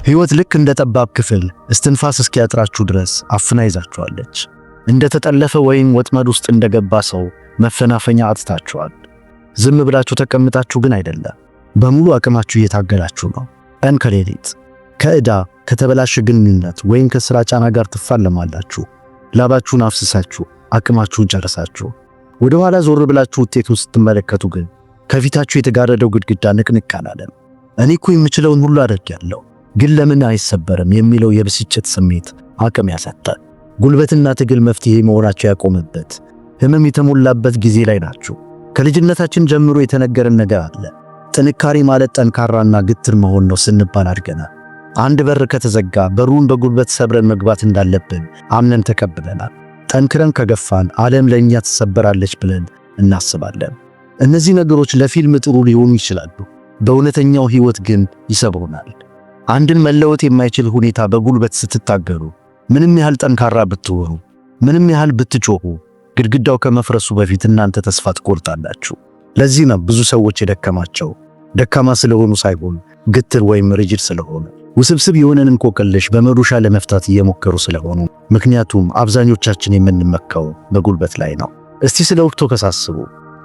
ሕይወት ልክ እንደ ጠባብ ክፍል እስትንፋስ እስኪያጥራችሁ ድረስ አፍና ይዛችኋለች። እንደ ተጠለፈ ወይም ወጥመድ ውስጥ እንደገባ ሰው መፈናፈኛ አጥታችኋል። ዝም ብላችሁ ተቀምጣችሁ ግን አይደለም፣ በሙሉ አቅማችሁ እየታገላችሁ ነው። ቀን ከሌሊት ከዕዳ ከተበላሸ ግንኙነት ወይም ከሥራ ጫና ጋር ትፋለማላችሁ። ላባችሁን አፍስሳችሁ አቅማችሁን ጨርሳችሁ ወደ ኋላ ዞር ብላችሁ ውጤቱን ስትመለከቱ ግን ከፊታችሁ የተጋረደው ግድግዳ ንቅንቅ አላለም። እኔ እኮ የምችለውን ሁሉ አድርጌያለሁ ግን ለምን አይሰበርም የሚለው የብስጭት ስሜት አቅም ያሳጣል። ጉልበትና ትግል መፍትሄ መሆናቸው ያቆመበት ህመም የተሞላበት ጊዜ ላይ ናችሁ። ከልጅነታችን ጀምሮ የተነገረን ነገር አለ። ጥንካሬ ማለት ጠንካራና ግትር መሆን ነው ስንባል አድገናል። አንድ በር ከተዘጋ በሩን በጉልበት ሰብረን መግባት እንዳለብን አምነን ተቀብለናል። ጠንክረን ከገፋን ዓለም ለእኛ ትሰበራለች ብለን እናስባለን። እነዚህ ነገሮች ለፊልም ጥሩ ሊሆኑ ይችላሉ፣ በእውነተኛው ሕይወት ግን ይሰብሩናል። አንድን መለወጥ የማይችል ሁኔታ በጉልበት ስትታገሉ ምንም ያህል ጠንካራ ብትሆኑ፣ ምንም ያህል ብትጮኹ፣ ግድግዳው ከመፍረሱ በፊት እናንተ ተስፋ ትቆርጣላችሁ። ለዚህ ነው ብዙ ሰዎች የደከማቸው ደካማ ስለሆኑ ሳይሆን ግትር ወይም ሪጅድ ስለሆኑ፣ ውስብስብ የሆነን እንቆቅልሽ በመዶሻ ለመፍታት እየሞከሩ ስለሆኑ። ምክንያቱም አብዛኞቻችን የምንመካው በጉልበት ላይ ነው። እስቲ ስለ ኦክቶፐስ አስቡ።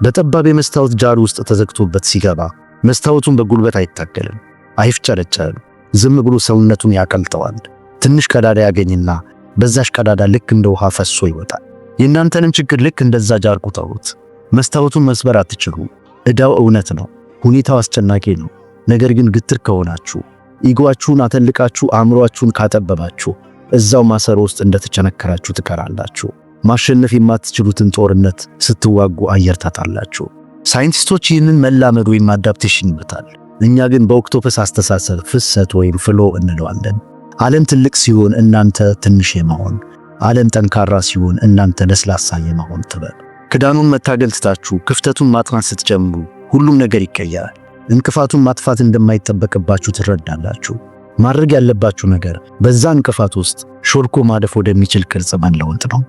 በጠባብ የመስታወት ጃር ውስጥ ተዘግቶበት ሲገባ መስታወቱን በጉልበት አይታገልም፣ አይፍጨረጨርም። ዝም ብሎ ሰውነቱን ያቀልጠዋል። ትንሽ ቀዳዳ ያገኝና በዛሽ ቀዳዳ ልክ እንደ ውሃ ፈሶ ይወጣል። የእናንተንም ችግር ልክ እንደዛ ጃር ቁጠሩት። መስታወቱን መስበር አትችሉም። ዕዳው እውነት ነው፣ ሁኔታው አስጨናቂ ነው። ነገር ግን ግትር ከሆናችሁ፣ ኢጎአችሁን አተልቃችሁ አእምሮአችሁን ካጠበባችሁ እዛው ማሰሮ ውስጥ እንደተቸነከራችሁ ትቀራላችሁ። ማሸነፍ የማትችሉትን ጦርነት ስትዋጉ አየር ታጣላችሁ። ሳይንቲስቶች ይህንን መላመድ ወይም አዳፕቴሽን ይሉታል። እኛ ግን በኦክቶፐስ አስተሳሰብ ፍሰት ወይም ፍሎ እንለዋለን። ዓለም ትልቅ ሲሆን እናንተ ትንሽ የመሆን፣ ዓለም ጠንካራ ሲሆን እናንተ ለስላሳ የመሆን ጥበብ። ክዳኑን መታገል ትታችሁ ክፍተቱን ማጥናት ስትጀምሩ ሁሉም ነገር ይቀየራል። እንቅፋቱን ማጥፋት እንደማይጠበቅባችሁ ትረዳላችሁ። ማድረግ ያለባችሁ ነገር በዛ እንቅፋት ውስጥ ሾልኮ ማደፍ ወደሚችል ቅርጽ መለወጥ ነው።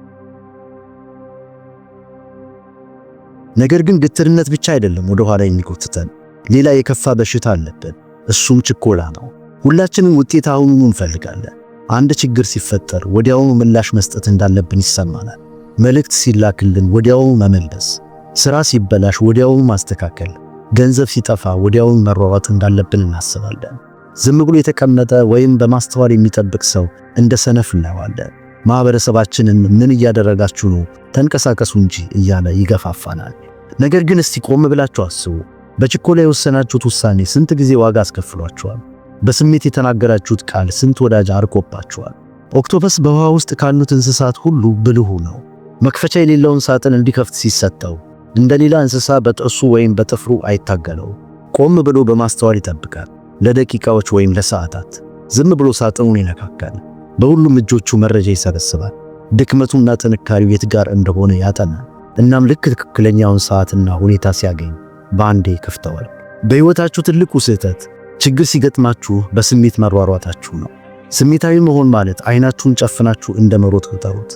ነገር ግን ግትርነት ብቻ አይደለም ወደ ኋላ የሚጎትተን። ሌላ የከፋ በሽታ አለብን። እሱም ችኮላ ነው። ሁላችንም ውጤት አሁኑኑ እንፈልጋለን። አንድ ችግር ሲፈጠር ወዲያውኑ ምላሽ መስጠት እንዳለብን ይሰማናል። መልእክት ሲላክልን ወዲያውኑ መመለስ፣ ሥራ ሲበላሽ ወዲያውኑ ማስተካከል፣ ገንዘብ ሲጠፋ ወዲያውኑ መሯሯጥ እንዳለብን እናስባለን። ዝም ብሎ የተቀመጠ ወይም በማስተዋል የሚጠብቅ ሰው እንደ ሰነፍ እናየዋለን። ማህበረሰባችንን ምን እያደረጋችሁ ነው? ተንቀሳቀሱ እንጂ እያለ ይገፋፋናል። ነገር ግን እስቲ ቆም ብላችሁ አስቡ። በችኮላ የወሰናችሁት ውሳኔ ስንት ጊዜ ዋጋ አስከፍሏችኋል? በስሜት የተናገራችሁት ቃል ስንት ወዳጅ አርቆባችኋል? ኦክቶፐስ በውሃ ውስጥ ካሉት እንስሳት ሁሉ ብልሁ ነው። መክፈቻ የሌለውን ሳጥን እንዲከፍት ሲሰጠው እንደ ሌላ እንስሳ በጥርሱ ወይም በጥፍሩ አይታገለው። ቆም ብሎ በማስተዋል ይጠብቃል። ለደቂቃዎች ወይም ለሰዓታት ዝም ብሎ ሳጥኑን ይነካካል። በሁሉም እጆቹ መረጃ ይሰበስባል። ድክመቱና ጥንካሬው የት ጋር እንደሆነ ያጠናል። እናም ልክ ትክክለኛውን ሰዓትና ሁኔታ ሲያገኝ በአንዴ ይከፍተዋል። በሕይወታችሁ ትልቁ ስህተት ችግር ሲገጥማችሁ በስሜት መሯሯጣችሁ ነው። ስሜታዊ መሆን ማለት አይናችሁን ጨፍናችሁ እንደመሮጥ ቁጠሩት።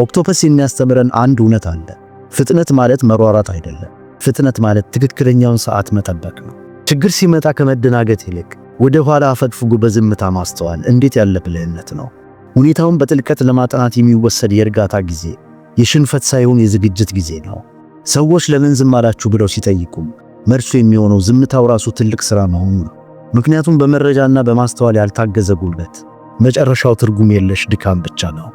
ኦክቶፐስ የሚያስተምረን አንድ እውነት አለ። ፍጥነት ማለት መሯሯጥ አይደለም። ፍጥነት ማለት ትክክለኛውን ሰዓት መጠበቅ ነው። ችግር ሲመጣ ከመደናገጥ ይልቅ ወደ ኋላ አፈግፍጉ በዝምታ ማስተዋል እንዴት ያለ ብልህነት ነው! ሁኔታውን በጥልቀት ለማጥናት የሚወሰድ የእርጋታ ጊዜ የሽንፈት ሳይሆን የዝግጅት ጊዜ ነው። ሰዎች ለምን ዝም አላችሁ ብለው ሲጠይቁም መልሱ የሚሆነው ዝምታው ራሱ ትልቅ ሥራ መሆኑ ነው። ምክንያቱም በመረጃና በማስተዋል ያልታገዘ ጉልበት መጨረሻው ትርጉም የለሽ ድካም ብቻ ነው።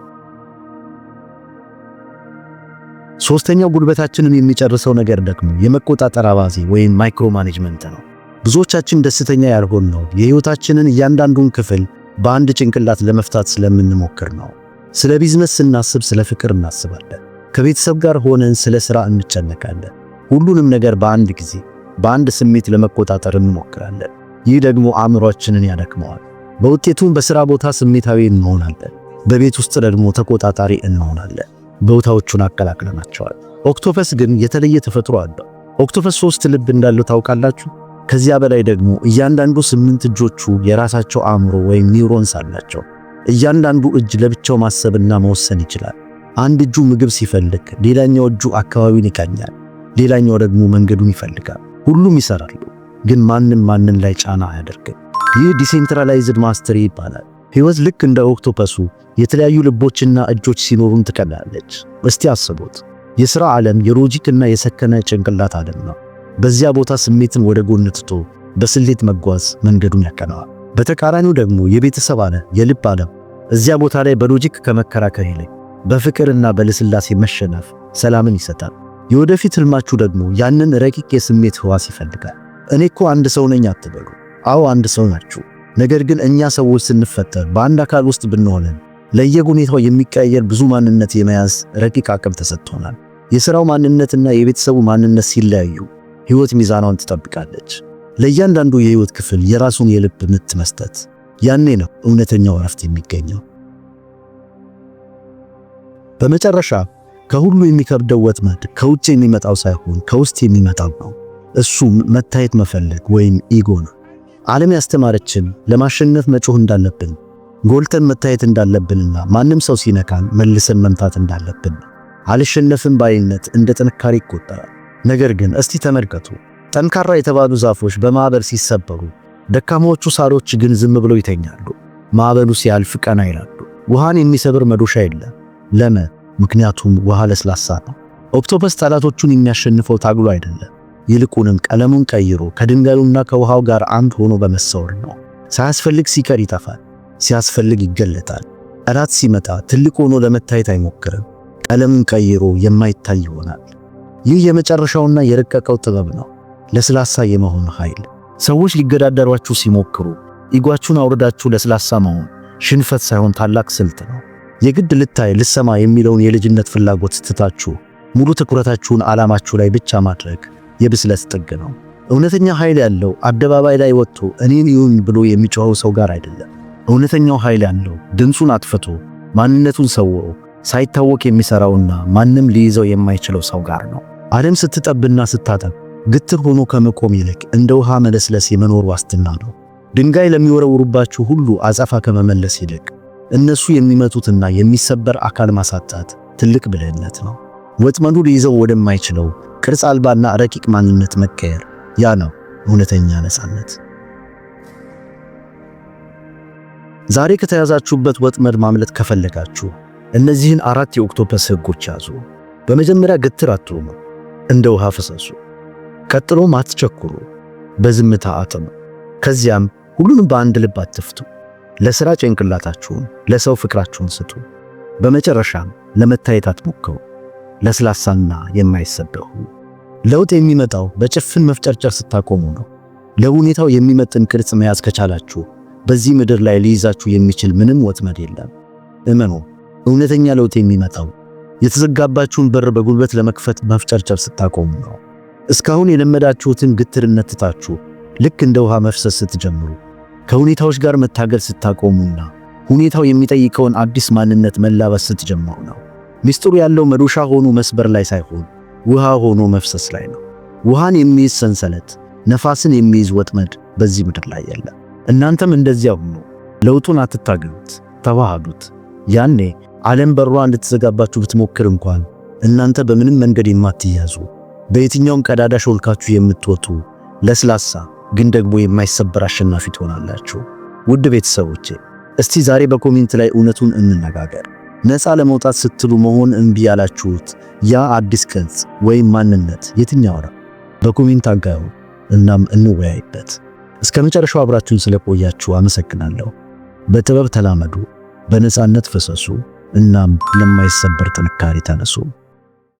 ሶስተኛው ጉልበታችንን የሚጨርሰው ነገር ደግሞ የመቆጣጠር አባዜ ወይም ማይክሮ ማኔጅመንት ነው። ብዙዎቻችን ደስተኛ ያልሆንነው የሕይወታችንን እያንዳንዱን ክፍል በአንድ ጭንቅላት ለመፍታት ስለምንሞክር ነው። ስለ ቢዝነስ ስናስብ ስለ ፍቅር እናስባለን። ከቤተሰብ ጋር ሆነን ስለ ሥራ እንጨነቃለን። ሁሉንም ነገር በአንድ ጊዜ በአንድ ስሜት ለመቆጣጠር እንሞክራለን። ይህ ደግሞ አእምሮአችንን ያደክመዋል። በውጤቱም በሥራ ቦታ ስሜታዊ እንሆናለን፣ በቤት ውስጥ ደግሞ ተቆጣጣሪ እንሆናለን። ቦታዎቹን አቀላቅለናቸዋል። ኦክቶፐስ ግን የተለየ ተፈጥሮ አለው። ኦክቶፐስ 3 ልብ እንዳለው ታውቃላችሁ? ከዚያ በላይ ደግሞ እያንዳንዱ 8 እጆቹ የራሳቸው አእምሮ ወይም ኒውሮንስ አላቸው። እያንዳንዱ እጅ ለብቻው ማሰብና መወሰን ይችላል። አንድ እጁ ምግብ ሲፈልግ ሌላኛው እጁ አካባቢውን ይቃኛል፣ ሌላኛው ደግሞ መንገዱን ይፈልጋል። ሁሉም ይሰራሉ፣ ግን ማንም ማንን ላይ ጫና አያደርግም። ይህ ዲሴንትራላይዝድ ማስተሪ ይባላል። ሕይወት ልክ እንደ ኦክቶፐሱ የተለያዩ ልቦችና እጆች ሲኖሩን ትቀላለች። እስቲ አስቡት፣ የሥራ ዓለም የሎጂክና የሰከነ ጭንቅላት ዓለም ነው። በዚያ ቦታ ስሜትን ወደ ጎን ትቶ በስሌት መጓዝ መንገዱን ያቀናዋል። በተቃራኒው ደግሞ የቤተሰብ ዓለም፣ የልብ ዓለም እዚያ ቦታ ላይ በሎጂክ ከመከራከር ይልቅ በፍቅርና በልስላሴ መሸነፍ ሰላምን ይሰጣል። የወደፊት ህልማችሁ ደግሞ ያንን ረቂቅ የስሜት ህዋስ ይፈልጋል። እኔ እኮ አንድ ሰው ነኝ አትበሉ። አዎ አንድ ሰው ናችሁ። ነገር ግን እኛ ሰዎች ስንፈጠር በአንድ አካል ውስጥ ብንሆንም ለየሁኔታው የሚቀያየር ብዙ ማንነት የመያዝ ረቂቅ አቅም ተሰጥቶናል። የሥራው ማንነትና የቤተሰቡ ማንነት ሲለያዩ ሕይወት ሚዛኗን ትጠብቃለች። ለእያንዳንዱ የሕይወት ክፍል የራሱን የልብ ምት መስጠት፣ ያኔ ነው እውነተኛው እረፍት የሚገኘው። በመጨረሻ ከሁሉ የሚከብደው ወጥመድ ከውጭ የሚመጣው ሳይሆን ከውስጥ የሚመጣው ነው። እሱም መታየት መፈለግ ወይም ኢጎ ነው። ዓለም ያስተማረችን ለማሸነፍ መጮህ እንዳለብን፣ ጎልተን መታየት እንዳለብንና ማንም ሰው ሲነካን መልሰን መምታት እንዳለብን። አልሸነፍም ባይነት እንደ ጥንካሬ ይቆጠራል። ነገር ግን እስቲ ተመልከቱ፣ ጠንካራ የተባሉ ዛፎች በማዕበል ሲሰበሩ፣ ደካማዎቹ ሳሮች ግን ዝም ብለው ይተኛሉ። ማዕበሉ ሲያልፍ ቀና ይላሉ። ውሃን የሚሰብር መዶሻ የለም። ለምን? ምክንያቱም ውሃ ለስላሳ ነው። ኦክቶፐስ ጠላቶቹን የሚያሸንፈው ታግሎ አይደለም፣ ይልቁንም ቀለሙን ቀይሮ ከድንጋዩና ከውሃው ጋር አንድ ሆኖ በመሰወር ነው። ሳያስፈልግ ሲቀር ይጠፋል፣ ሲያስፈልግ ይገለጣል። ጠላት ሲመጣ ትልቅ ሆኖ ለመታየት አይሞክርም፣ ቀለሙን ቀይሮ የማይታይ ይሆናል። ይህ የመጨረሻውና የረቀቀው ጥበብ ነው፣ ለስላሳ የመሆን ኃይል። ሰዎች ሊገዳደሯችሁ ሲሞክሩ ኢጓችሁን አውርዳችሁ ለስላሳ መሆን ሽንፈት ሳይሆን ታላቅ ስልት ነው። የግድ ልታይ ልሰማ የሚለውን የልጅነት ፍላጎት ትታችሁ ሙሉ ትኩረታችሁን ዓላማችሁ ላይ ብቻ ማድረግ የብስለት ጥግ ነው። እውነተኛ ኃይል ያለው አደባባይ ላይ ወጥቶ እኔን ይሁን ብሎ የሚጮኸው ሰው ጋር አይደለም። እውነተኛው ኃይል ያለው ድምፁን አጥፍቶ ማንነቱን ሰውሮ ሳይታወቅ የሚሰራውና ማንም ሊይዘው የማይችለው ሰው ጋር ነው። ዓለም ስትጠብና ስታጠብ ግትር ሆኖ ከመቆም ይልቅ እንደ ውሃ መለስለስ የመኖር ዋስትና ነው። ድንጋይ ለሚወረውሩባችሁ ሁሉ አጸፋ ከመመለስ ይልቅ እነሱ የሚመቱትና የሚሰበር አካል ማሳጣት ትልቅ ብልህነት ነው። ወጥመዱ ሊይዘው ወደማይችለው ቅርጽ አልባና ረቂቅ ማንነት መቀየር፣ ያ ነው እውነተኛ ነፃነት። ዛሬ ከተያዛችሁበት ወጥመድ ማምለጥ ከፈለጋችሁ እነዚህን 4 የኦክቶፐስ ሕጎች ያዙ። በመጀመሪያ ግትር አትሁኑ፣ እንደ ውሃ ፍሰሱ። ቀጥሎም አትቸኩሩ፣ በዝምታ አጥኑ። ከዚያም ሁሉንም በአንድ ልብ አትፍቱ። ለሥራ ጭንቅላታችሁን፣ ለሰው ፍቅራችሁን ስጡ። በመጨረሻም ለመታየት አትሞክሩ፣ ለስላሳና የማይሰበሩ። ለውጥ የሚመጣው በጭፍን መፍጨርጨር ስታቆሙ ነው። ለሁኔታው የሚመጥን ቅርጽ መያዝ ከቻላችሁ በዚህ ምድር ላይ ሊይዛችሁ የሚችል ምንም ወጥመድ የለም። እመኑ፣ እውነተኛ ለውጥ የሚመጣው የተዘጋባችሁን በር በጉልበት ለመክፈት መፍጨርጨር ስታቆሙ ነው። እስካሁን የለመዳችሁትን ግትርነት ትታችሁ ልክ እንደ ውሃ መፍሰስ ስትጀምሩ፣ ከሁኔታዎች ጋር መታገል ስታቆሙና ሁኔታው የሚጠይቀውን አዲስ ማንነት መላበስ ስትጀምሩ ነው። ሚስጥሩ ያለው መዶሻ ሆኖ መስበር ላይ ሳይሆን ውሃ ሆኖ መፍሰስ ላይ ነው። ውሃን የሚይዝ ሰንሰለት፣ ነፋስን የሚይዝ ወጥመድ በዚህ ምድር ላይ የለም። እናንተም እንደዚያው ሁኑ። ለውጡን አትታገሉት፣ ተዋሃዱት። ያኔ ዓለም በሯ እንድትዘጋባችሁ ብትሞክር እንኳን እናንተ በምንም መንገድ የማትያዙ፣ በየትኛውም ቀዳዳ ሾልካችሁ የምትወጡ ለስላሳ ግን ደግሞ የማይሰበር አሸናፊ ትሆናላችሁ። ውድ ቤተሰቦቼ፣ እስቲ ዛሬ በኮሜንት ላይ እውነቱን እንነጋገር። ነፃ ለመውጣት ስትሉ መሆን እምቢ ያላችሁት ያ አዲስ ቅርጽ ወይም ማንነት የትኛው ነው? በኮሜንት አጋሩ፣ እናም እንወያይበት። እስከ መጨረሻው አብራችሁን ስለቆያችሁ አመሰግናለሁ። በጥበብ ተላመዱ፣ በነፃነት ፍሰሱ፣ እናም ለማይሰበር ጥንካሬ ተነሱ።